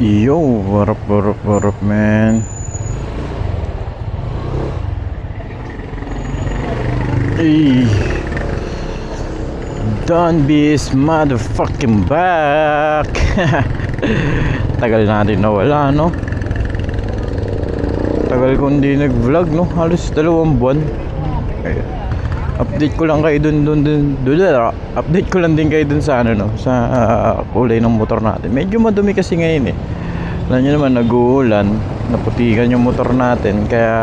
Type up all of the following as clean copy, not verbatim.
Yo, what up, man? Hey, Don B is motherfucking back. Tagal natin nawala, no? Tagal ko hindi nag-vlog, no? Halos 2 buwan. Ay, update ko lang kayo dun. Update ko lang din kayo dun sa ano, no? Sa kulay ng motor natin. Medyo madumi kasi ngayon, eh. Alam nyo naman, nag-uulan, naputikan yung motor natin. Kaya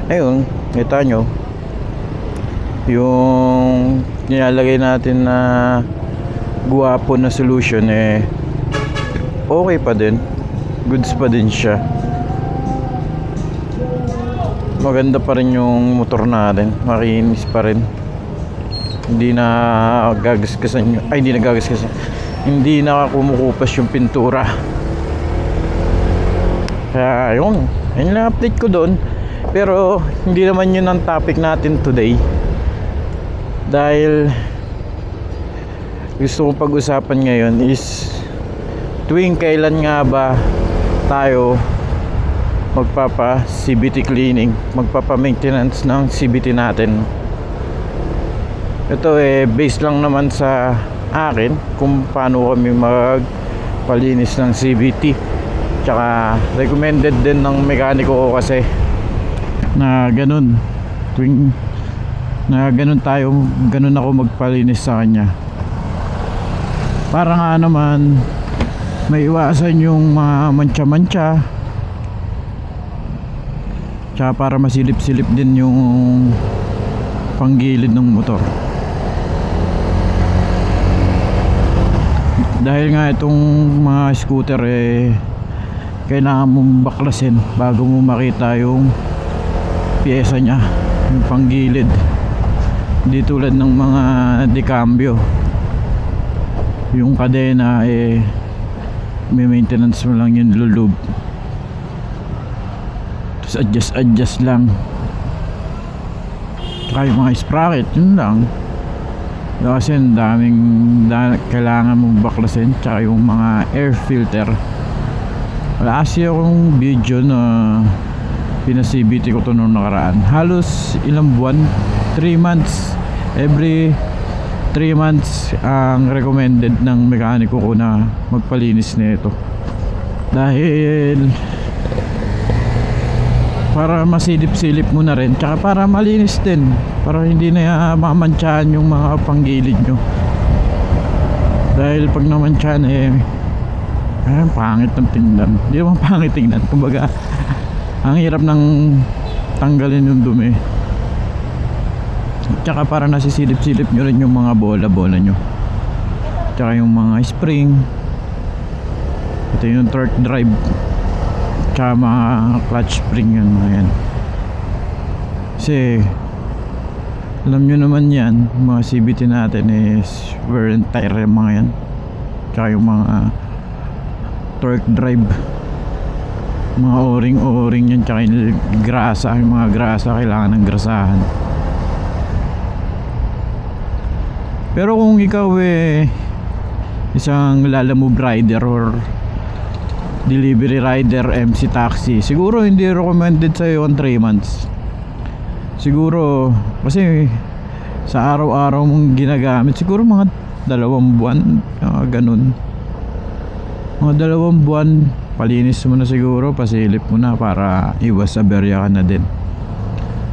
ayun, kita nyo yung nilalagay natin na guwapo na solution, eh okay pa din, goods pa din siya, maganda pa rin yung motor natin, makinis pa rin, hindi na gagaskasan hindi na kumukupas yung pintura. Kaya yun lang update ko doon. Pero hindi naman yun ang topic natin today, dahil gusto kong pag-usapan ngayon is tuwing kailan nga ba tayo magpapa CVT cleaning, magpapa maintenance ng CVT natin. Ito based lang naman sa akin kung paano kami magpalinis ng CVT, tsaka recommended din ng mekaniko ko kasi na ganun, tuwing na ganun ako magpalinis sa kanya, para nga naman maiwasan yung mga mancha-mancha, tsaka para masilip-silip din yung panggilid ng motor. Dahil nga itong mga scooter kailangan mong baklasin bago mo makita yung piyesa nya, yung panggilid. Hindi tulad ng mga decambio, yung kadena may maintenance mo lang yung lulub, tapos adjust lang. Tsaka yung mga sprocket, yun lang. Kasi ang daming kailangan mong baklasin, tsaka yung mga air filter. Wala kasi akong video na pina-CVT ko to noong nakaraan. Halos ilang buwan, 3 months. Every 3 months ang recommended ng mekaniko ko na magpalinis nito. Dahil para masilip-silip mo na rin, tsaka para malinis din, para hindi na mamantsahan yung mga panggilid nyo. Dahil pag namantsahan pangit ng tingnan. Hindi naman pangit tingnan, kumbaga ang hirap ng tanggalin yung dumi. Tsaka para nasisilip-silip nyo rin yung mga bola-bola nyo, tsaka yung mga spring, ito yung torque drive, tsaka mga clutch spring, yan mga yan. Kasi alam nyo naman yan, mga CVT natin is wear and tear yung mga yan, tsaka yung mga torque drive, mga o-ring yan, tsaka yung grasa, yung mga grasa kailangan ng grasahan. Pero kung ikaw isang lalamove rider or delivery rider, MC taxi, siguro hindi recommended sa'yo ang 3 months. Siguro kasi sa araw-araw mong ginagamit, siguro mga 2 buwan, ganun. Mga 2 buwan, palinis mo na siguro, pasilip mo na para iwas aberya ka na din.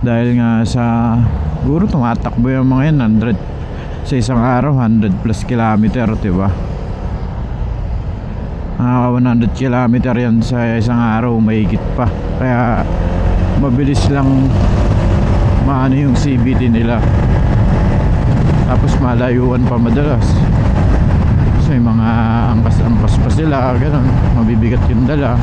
Dahil nga siguro tumatakbo yung mga yan, 100 sa isang araw, 100 plus kilometer, diba? 100 kilometer yan sa isang araw, mahigit pa. Kaya mabilis lang maano yung CVT nila. Tapos malayuan pa madalas, so may mga angkas pa sila, ganun, mabibigat yung dala.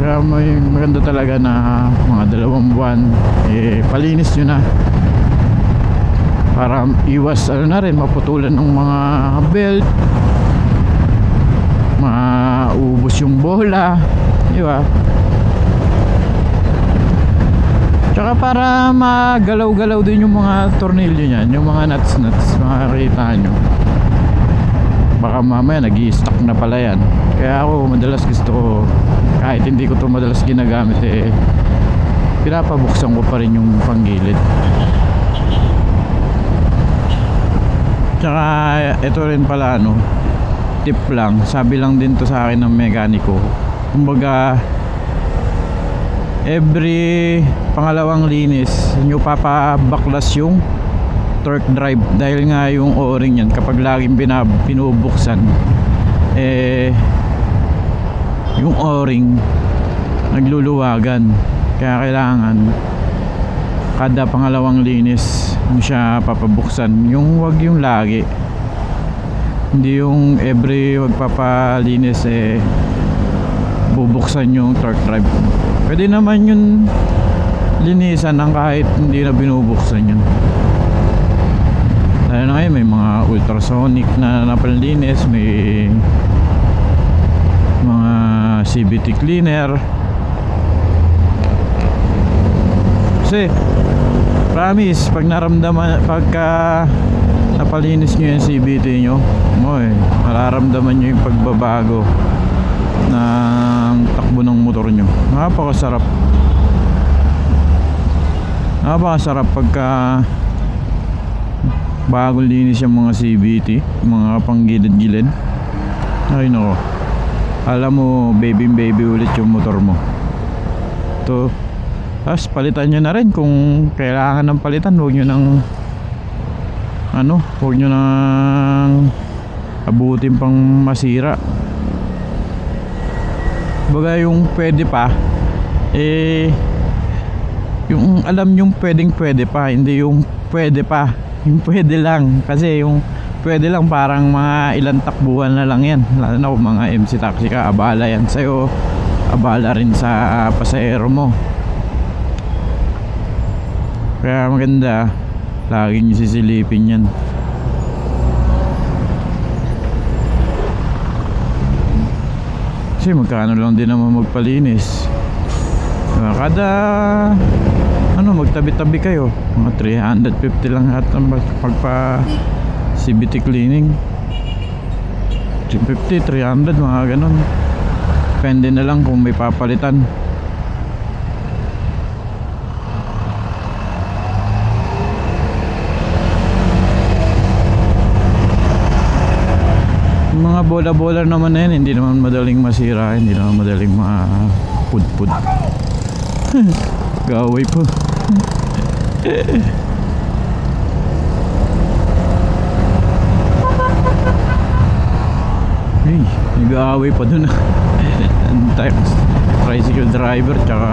Kaya may maganda talaga na mga 2 buwan palinis nyo na, para iwas na rin maputulan ng mga belt, maubos yung bola, di ba? Tsaka para magalaw-galaw din yung mga tornilyo niyan, yung mga nuts, makakita nyo. baka mamaya nag-i-stock na pala yan. Kaya ako madalas gusto ko, kahit hindi ko to madalas ginagamit, pinapabuksan ko pa rin yung panggilid. Tsaka ito rin pala, tip lang, sabi lang din to sa akin ng mekaniko. Kumbaga every pangalawang linis nyo papabaklas yung torque drive, dahil nga yung o-ring yan kapag laging binubuksan, yung o-ring nagluluwagan. Kaya kailangan kada pangalawang linis mo siya papabuksan, wag yung lagi, hindi yung every wag papalinis bubuksan yung torque drive. Pwede naman yun linisan ng kahit hindi na binubuksan yun. Dahil na ngayon may mga ultrasonic na napalinis, may mga CVT cleaner. Kasi promise, pag naramdaman, pagka napalinis nyo yung CVT nyo, mararamdaman nyo yung pagbabago ng takbo ng motor nyo. Napakasarap pagka bagong linis yung mga CVT, mga panggilid-gilid. Ay nako, alam mo, baby ulit yung motor mo to. Tapos palitan nyo na rin kung kailangan ng palitan. Huwag nyo nang abutin pang masira. Baga yung pwede pa, yung alam yung pwede pa, hindi yung pwede pa, yung pwede lang. Kasi yung pwede lang parang mga ilang takbuhan na lang yan, lalo na kung mga MC taxi ka, abala yan sa'yo, abala rin sa pasahero mo. Kaya maganda lagi nyo sisilipin yan. Kasi magkano lang din naman magpalinis, kada magtabi-tabi kayo, mga 350 lang at pagpa CVT cleaning, 350, 300, mga ganon. Depende na lang kung may papalitan. Mga bola-bola naman na yan, hindi naman madaling masira, hindi naman madaling mapudpud. Gaway po. Hey, nag-aaway pa dun. Tricycle driver tsaka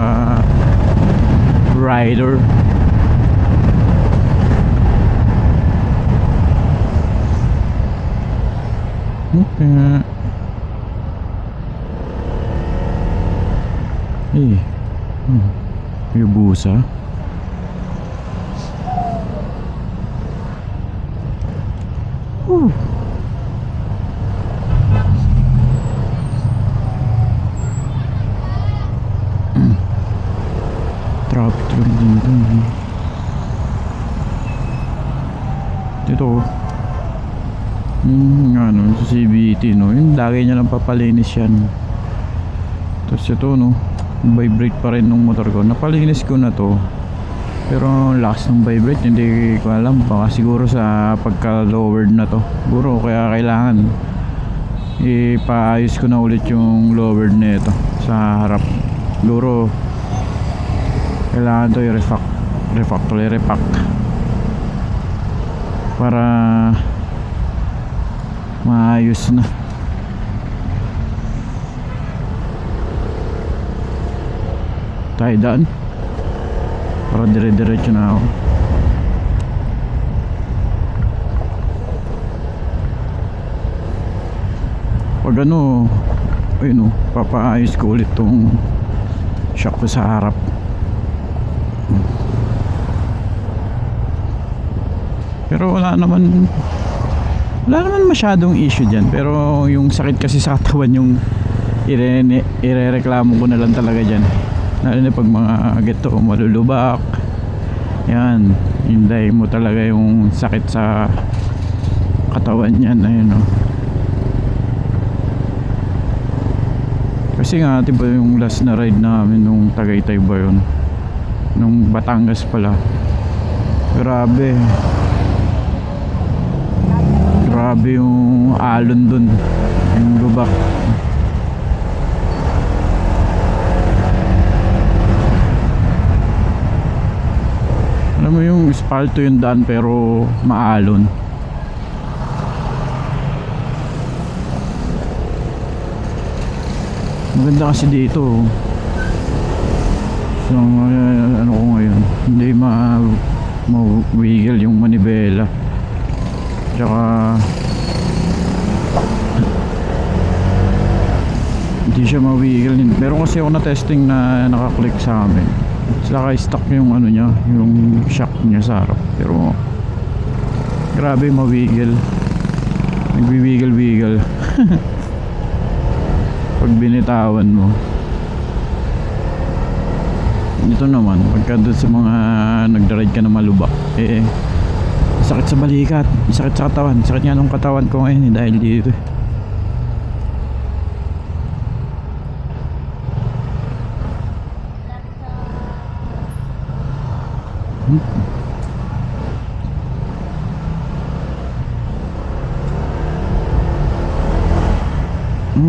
rider. Okay. Yung busa. Traffic lang dito. Dito sa CVT, yung lagay niya lang papalinis yan. Tapos ito, vibrate pa rin ng motor ko. Napalinis ko na to, pero lakas ng vibrate, hindi ko alam, baka siguro sa pagka lowered na to siguro, kaya kailangan ipaayos ko na ulit yung lowered na ito sa harap. Siguro kailangan to i-repack para maayos na. Tayo daan para dire-diretso na ako. Pag papaayos ko ulit tong shock ko sa harap. Pero wala naman masyadong issue dyan. Pero yung sakit kasi sa katawan, yung irereklamo ko na lang talaga dyan, lalo na pag mga geto malulubak yan, hinday mo talaga yung sakit sa katawan yan. Ayun Kasi nga diba yung last na ride namin nung Tagaytay ba yun, nung Batangas pala, grabe yung alon dun, yung lubak. Alam mo yung espalto yung daan pero maalon. Maganda kasi dito. So ano ko ngayon, hindi mawigil yung manibela. Tsaka hindi siya mawigil. Meron kasi ako na testing na naka-click sa amin. Saka stuck yung ano niya, yung shock niya sa harap. Pero grabe mawigil. Nagwiwigil-wigil. Pag binitawan mo. Ito naman, pagka doon sa mga nagda-ride ka na malubak, sakit sa balikat, sakit sa katawan. Sakit nga nung katawan ko ngayon dahil dito.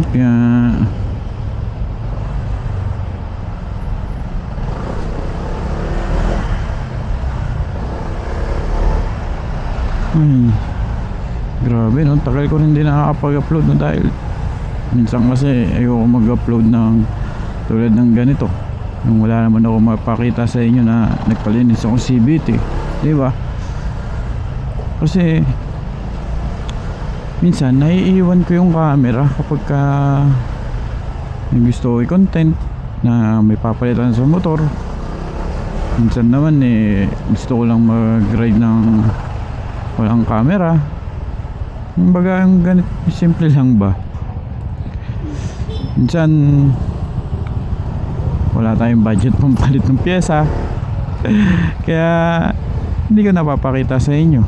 Kaya grabe no, tagal ko hindi nakakapag-upload no, dahil minsan kasi ayoko mag-upload ng tulad ng ganito, yung wala naman ako mapakita sa inyo na nagpalinis ako CBT, di ba? Kasi minsan naiiwan ko yung camera kapag may gusto ko i-content na may papalitan sa motor. Minsan naman gusto ko lang mag-ride ng walang camera. Kumbaga ang ganit, simple lang ba. Minsan wala tayong budget pampalit ng pyesa. Kaya hindi ko napapakita sa inyo.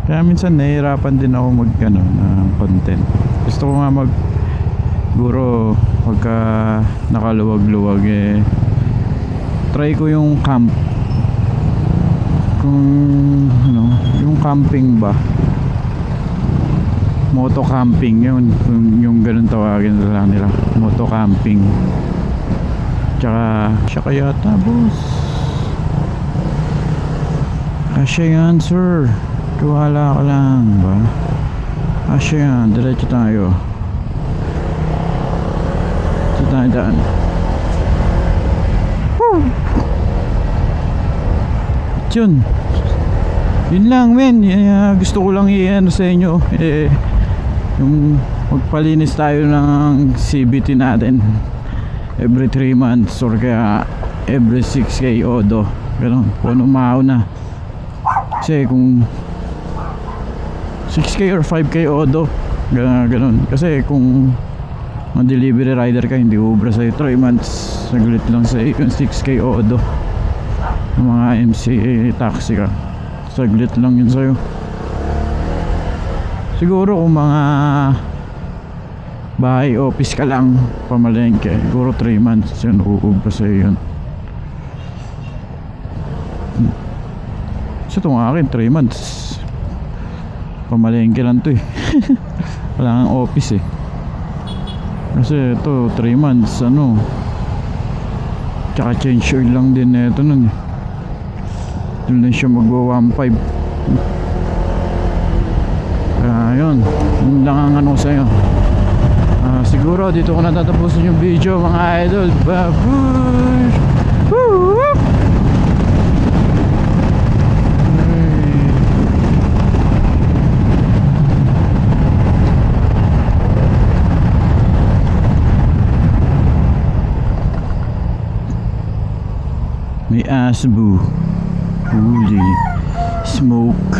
Kaya minsan nahihirapan din ako ng content. Gusto ko nga siguro pagka nakaluwag-luwag try ko yung camp, kung ano, yung camping ba, moto camping yun, yung ganun tawagin nila, moto camping. Tsaka siya kaya boss, kasya yan sir, tuwala ka lang ba? Kasya yan, diretso tayo. Diretso tayo daan. Yun lang men, gusto ko lang i-ano sa inyo, yung magpalinis tayo ng CBT natin every 3 months or kaya every 6K odo, gano'n, kung anong mauna. Kasi kung 6K or 5K odo, gano'n. Kasi kung mga delivery rider ka, hindi ubra sa'yo 3 months, saglit lang sa'yo yung 6K odo. Yung mga MCA taxi ka, saglit lang yun sa'yo. Siguro kung mga bahay office ka lang, pamalengke, siguro 3 months yun, uubra sa'yo yun. So itong akin 3 months, pamalengke lang to wala kang office kasi ito 3 months ano, tsaka change oil lang din ito nun doon lang siya magwa 1.5. Yun lang ang ano sa'yo. Siguro dito ko natatapusin yung video mga idol. Babush! Woo! May asbu, holy smoke.